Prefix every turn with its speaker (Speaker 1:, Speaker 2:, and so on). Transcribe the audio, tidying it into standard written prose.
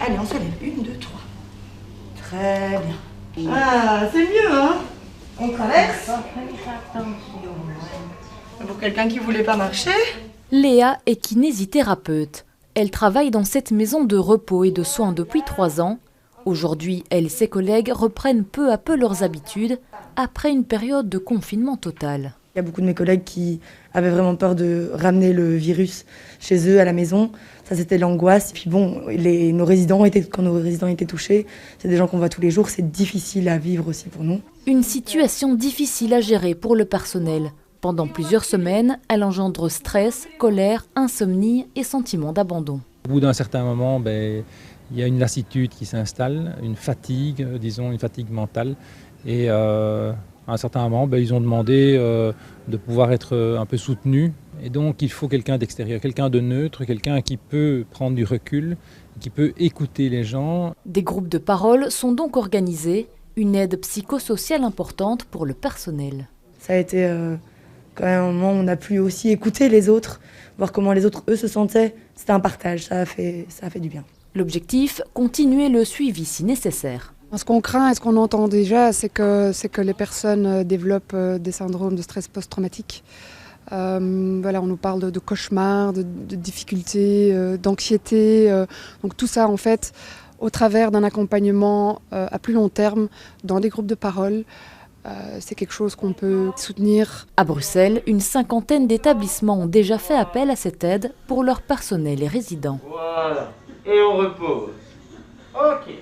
Speaker 1: Allez, on se lève. 1, 2, 3. Très bien. Ah, c'est mieux, hein? On traverse. Pour quelqu'un qui voulait pas marcher.
Speaker 2: Léa est kinésithérapeute. Elle travaille dans cette maison de repos et de soins depuis 3 ans. Aujourd'hui, elle et ses collègues reprennent peu à peu leurs habitudes après une période de confinement total.
Speaker 1: Il y a beaucoup de mes collègues qui avaient vraiment peur de ramener le virus chez eux à la maison. Ça, c'était l'angoisse. Puis bon, quand nos résidents étaient touchés, c'est des gens qu'on voit tous les jours. C'est difficile à vivre aussi pour nous.
Speaker 2: Une situation difficile à gérer pour le personnel. Pendant plusieurs semaines, elle engendre stress, colère, insomnie et sentiment d'abandon.
Speaker 3: Au bout d'un certain moment, il y a une lassitude qui s'installe, une fatigue, une fatigue mentale. Et à un certain moment, ils ont demandé de pouvoir être un peu soutenus. Et donc, il faut quelqu'un d'extérieur, quelqu'un de neutre, quelqu'un qui peut prendre du recul, qui peut écouter les gens.
Speaker 2: Des groupes de parole sont donc organisés, une aide psychosociale importante pour le personnel.
Speaker 1: Ça a été quand même un moment où on a pu aussi écouter les autres, voir comment les autres, eux, se sentaient. C'était un partage, ça a fait du bien.
Speaker 2: L'objectif, continuer le suivi si nécessaire.
Speaker 4: Ce qu'on craint et ce qu'on entend déjà, c'est que les personnes développent des syndromes de stress post-traumatique. On nous parle de cauchemars, de difficultés, d'anxiété. Donc tout ça, en fait, au travers d'un accompagnement à plus long terme dans des groupes de parole, c'est quelque chose qu'on peut soutenir.
Speaker 2: À Bruxelles, une 50aine d'établissements ont déjà fait appel à cette aide pour leur personnel et résidents.
Speaker 5: Voilà, et on repose. Ok.